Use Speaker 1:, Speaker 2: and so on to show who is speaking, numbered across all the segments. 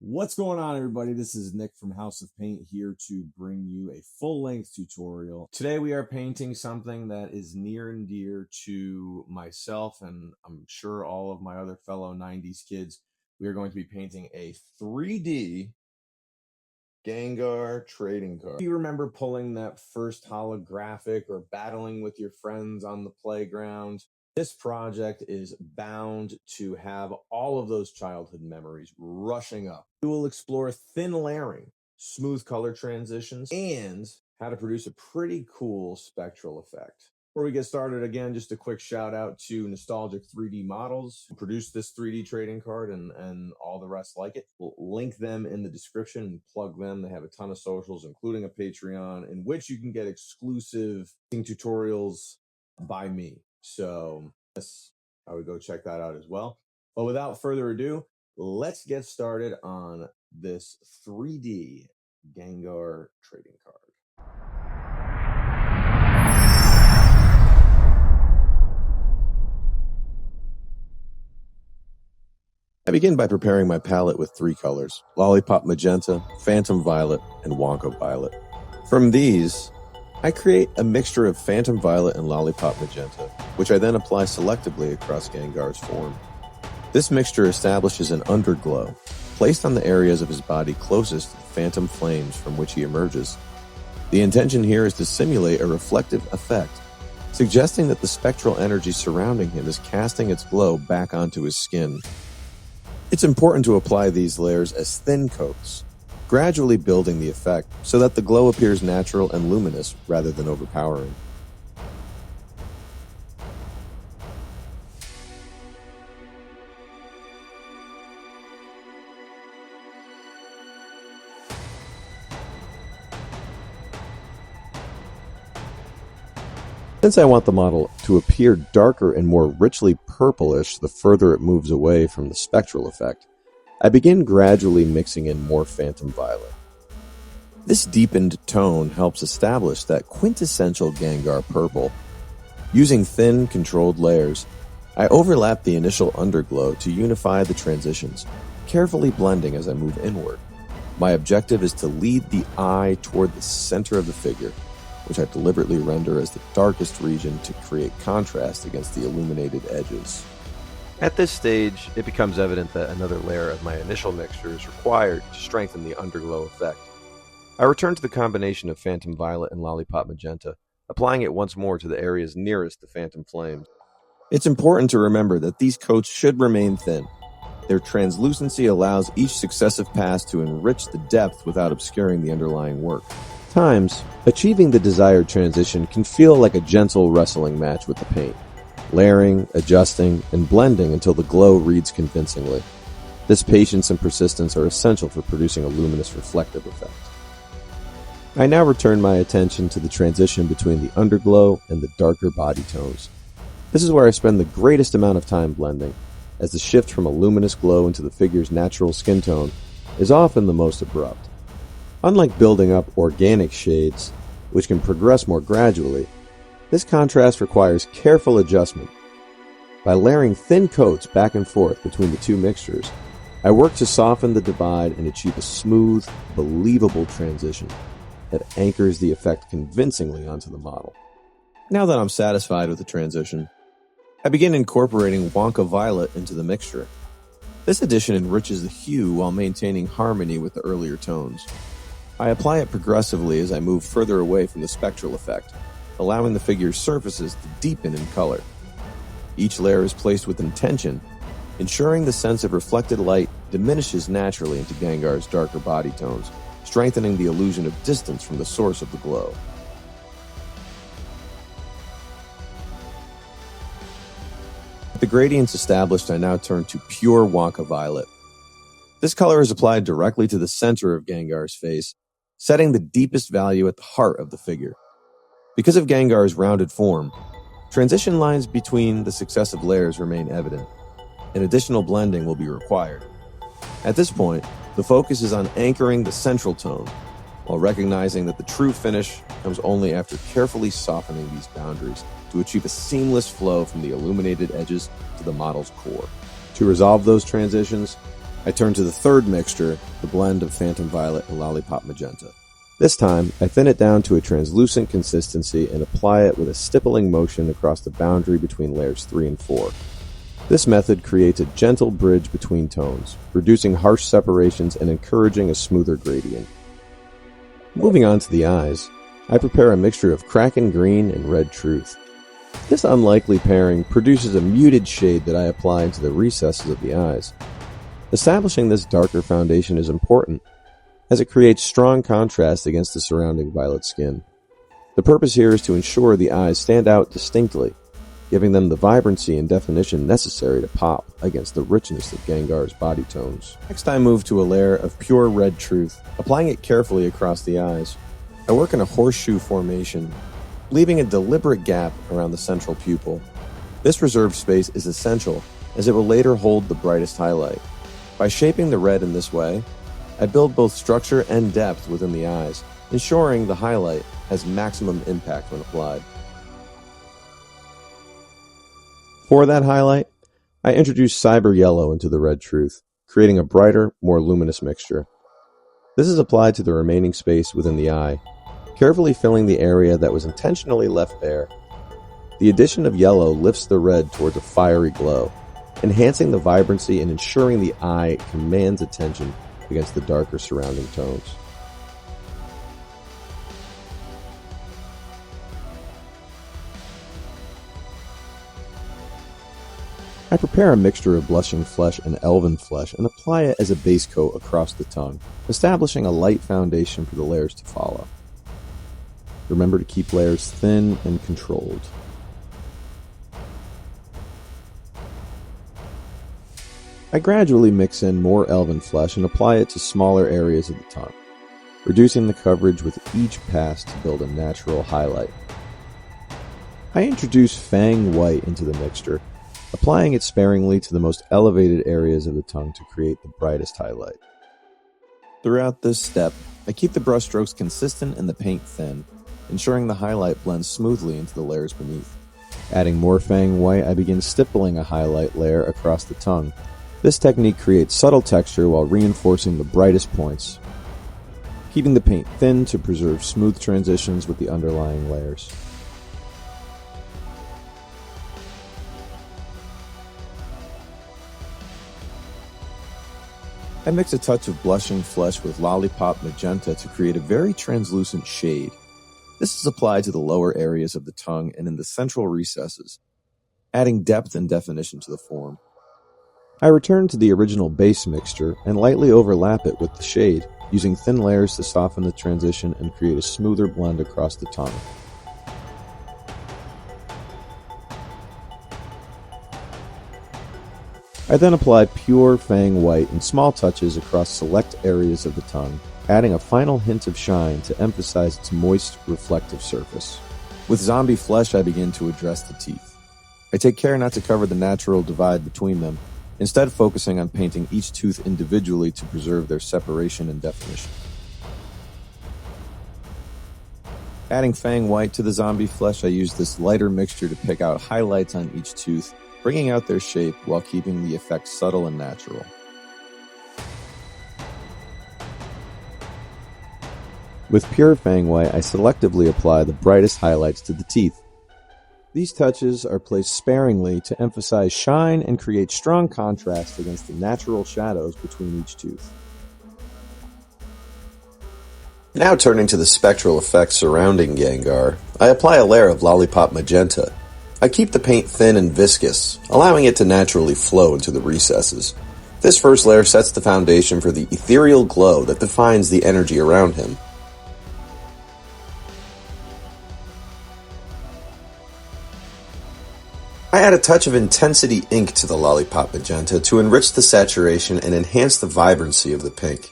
Speaker 1: What's going on, everybody? This is Nick from House of Paint here to bring you a full-length tutorial. Today we are painting something that is near and dear to myself and I'm sure all of my other fellow 90s kids. We are going to be painting a 3D Gengar trading card. If you remember pulling that first holographic or battling with your friends on the playground, this project is bound to have all of those childhood memories rushing up. We will explore thin layering, smooth color transitions, and how to produce a pretty cool spectral effect. Before we get started, again, just a quick shout out to Nostalgic 3D Models who produced this 3D trading card and all the rest like it. We'll link them in the description and plug them. They have a ton of socials, including a Patreon, in which you can get exclusive tutorials by me. So yes, I would go check that out as well. But without further ado, let's get started on this 3D Gengar trading card. I begin by preparing my palette with three colors: Lollipop Magenta, Phantom Violet, and Wonka Violet. From these, I create a mixture of Phantom Violet and Lollipop Magenta, which I then apply selectively across Gengar's form. This mixture establishes an underglow, placed on the areas of his body closest to the phantom flames from which he emerges. The intention here is to simulate a reflective effect, suggesting that the spectral energy surrounding him is casting its glow back onto his skin. It's important to apply these layers as thin coats, gradually building the effect so that the glow appears natural and luminous rather than overpowering. Since I want the model to appear darker and more richly purplish the further it moves away from the spectral effect, I begin gradually mixing in more Phantom Violet. This deepened tone helps establish that quintessential Gengar purple. Using thin, controlled layers, I overlap the initial underglow to unify the transitions, carefully blending as I move inward. My objective is to lead the eye toward the center of the figure, which I deliberately render as the darkest region to create contrast against the illuminated edges. At this stage, it becomes evident that another layer of my initial mixture is required to strengthen the underglow effect. I return to the combination of Phantom Violet and Lollipop Magenta, applying it once more to the areas nearest the phantom flames. It's important to remember that these coats should remain thin. Their translucency allows each successive pass to enrich the depth without obscuring the underlying work. At times, achieving the desired transition can feel like a gentle wrestling match with the paint, layering, adjusting, and blending until the glow reads convincingly. This patience and persistence are essential for producing a luminous reflective effect. I now return my attention to the transition between the underglow and the darker body tones. This is where I spend the greatest amount of time blending, as the shift from a luminous glow into the figure's natural skin tone is often the most abrupt. Unlike building up organic shades, which can progress more gradually, this contrast requires careful adjustment. By layering thin coats back and forth between the two mixtures, I work to soften the divide and achieve a smooth, believable transition that anchors the effect convincingly onto the model. Now that I'm satisfied with the transition, I begin incorporating Wonka Violet into the mixture. This addition enriches the hue while maintaining harmony with the earlier tones. I apply it progressively as I move further away from the spectral effect, allowing the figure's surfaces to deepen in color. Each layer is placed with intention, ensuring the sense of reflected light diminishes naturally into Gengar's darker body tones, strengthening the illusion of distance from the source of the glow. With the gradients established, I now turn to pure Wonka Violet. This color is applied directly to the center of Gengar's face, setting the deepest value at the heart of the figure. Because of Gengar's rounded form, transition lines between the successive layers remain evident, and additional blending will be required. At this point, the focus is on anchoring the central tone, while recognizing that the true finish comes only after carefully softening these boundaries to achieve a seamless flow from the illuminated edges to the model's core. To resolve those transitions, I turn to the third mixture, the blend of Phantom Violet and Lollipop Magenta. This time, I thin it down to a translucent consistency and apply it with a stippling motion across the boundary between layers 3 and 4. This method creates a gentle bridge between tones, reducing harsh separations and encouraging a smoother gradient. Moving on to the eyes, I prepare a mixture of Kraken Green and Red Truth. This unlikely pairing produces a muted shade that I apply into the recesses of the eyes. Establishing this darker foundation is important, as it creates strong contrast against the surrounding violet skin. The purpose here is to ensure the eyes stand out distinctly, giving them the vibrancy and definition necessary to pop against the richness of Gengar's body tones. Next, I move to a layer of pure Red Truth, applying it carefully across the eyes. I work in a horseshoe formation, leaving a deliberate gap around the central pupil. This reserved space is essential, as it will later hold the brightest highlight. By shaping the red in this way, I build both structure and depth within the eyes, ensuring the highlight has maximum impact when applied. For that highlight, I introduce Cyber Yellow into the Red Truth, creating a brighter, more luminous mixture. This is applied to the remaining space within the eye, carefully filling the area that was intentionally left bare. The addition of yellow lifts the red towards a fiery glow, enhancing the vibrancy and ensuring the eye commands attention against the darker surrounding tones. I prepare a mixture of Blushing Flesh and Elven Flesh and apply it as a base coat across the tongue, establishing a light foundation for the layers to follow. Remember to keep layers thin and controlled. I gradually mix in more Elven Flesh and apply it to smaller areas of the tongue, reducing the coverage with each pass to build a natural highlight. I introduce Fang White into the mixture, applying it sparingly to the most elevated areas of the tongue to create the brightest highlight. Throughout this step, I keep the brush strokes consistent and the paint thin, ensuring the highlight blends smoothly into the layers beneath. Adding more Fang White, I begin stippling a highlight layer across the tongue. This technique creates subtle texture while reinforcing the brightest points, keeping the paint thin to preserve smooth transitions with the underlying layers. I mix a touch of Blushing Flesh with Lollipop Magenta to create a very translucent shade. This is applied to the lower areas of the tongue and in the central recesses, adding depth and definition to the form. I return to the original base mixture and lightly overlap it with the shade, using thin layers to soften the transition and create a smoother blend across the tongue. I then apply pure Fang White in small touches across select areas of the tongue, adding a final hint of shine to emphasize its moist, reflective surface. With Zombie Flesh, I begin to address the teeth. I take care not to cover the natural divide between them, instead focusing on painting each tooth individually to preserve their separation and definition. Adding Fang White to the Zombie Flesh, I use this lighter mixture to pick out highlights on each tooth, bringing out their shape while keeping the effect subtle and natural. With pure Fang White, I selectively apply the brightest highlights to the teeth. These touches are placed sparingly to emphasize shine and create strong contrast against the natural shadows between each tooth. Now turning to the spectral effects surrounding Gengar, I apply a layer of Lollipop Magenta. I keep the paint thin and viscous, allowing it to naturally flow into the recesses. This first layer sets the foundation for the ethereal glow that defines the energy around him. I add a touch of intensity ink to the Lollipop Magenta to enrich the saturation and enhance the vibrancy of the pink.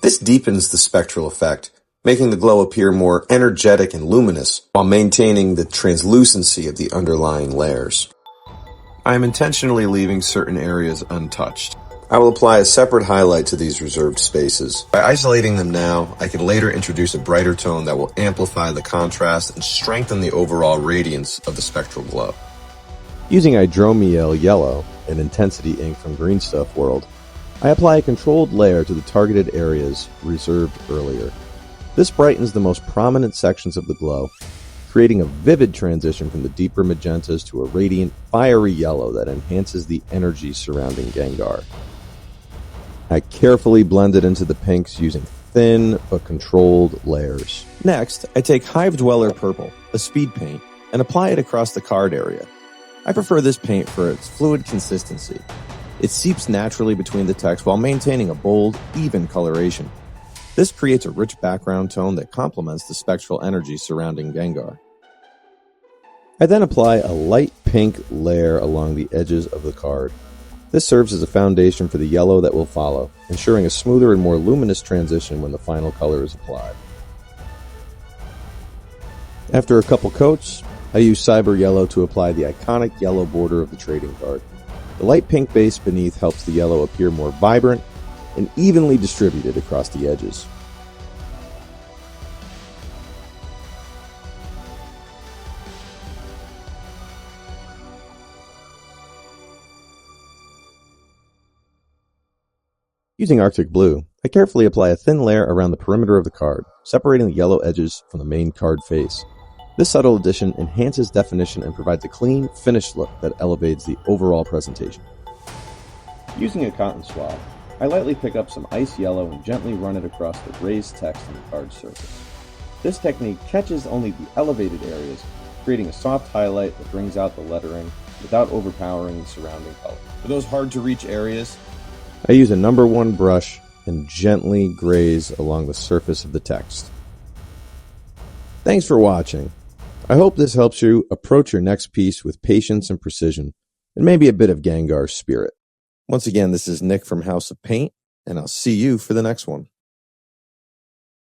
Speaker 1: This deepens the spectral effect, making the glow appear more energetic and luminous while maintaining the translucency of the underlying layers. I am intentionally leaving certain areas untouched. I will apply a separate highlight to these reserved spaces. By isolating them now, I can later introduce a brighter tone that will amplify the contrast and strengthen the overall radiance of the spectral glow. Using Hydromiel Yellow, an intensity ink from Green Stuff World, I apply a controlled layer to the targeted areas reserved earlier. This brightens the most prominent sections of the glow, creating a vivid transition from the deeper magentas to a radiant, fiery yellow that enhances the energy surrounding Gengar. I carefully blend it into the pinks using thin but controlled layers. Next, I take Hive Dweller Purple, a speed paint, and apply it across the card area. I prefer this paint for its fluid consistency. It seeps naturally between the text while maintaining a bold, even coloration. This creates a rich background tone that complements the spectral energy surrounding Gengar. I then apply a light pink layer along the edges of the card. This serves as a foundation for the yellow that will follow, ensuring a smoother and more luminous transition when the final color is applied. After a couple coats, I use Cyber Yellow to apply the iconic yellow border of the trading card. The light pink base beneath helps the yellow appear more vibrant and evenly distributed across the edges. Using Arctic Blue, I carefully apply a thin layer around the perimeter of the card, separating the yellow edges from the main card face. This subtle addition enhances definition and provides a clean, finished look that elevates the overall presentation. Using a cotton swab, I lightly pick up some ice yellow and gently run it across the raised text on the card's surface. This technique catches only the elevated areas, creating a soft highlight that brings out the lettering without overpowering the surrounding color. For those hard-to-reach areas, I use a number 1 brush and gently graze along the surface of the text. Thanks for watching. I hope this helps you approach your next piece with patience and precision, and maybe a bit of Gengar spirit. Once again, this is Nick from House of Paint, and I'll see you for the next one.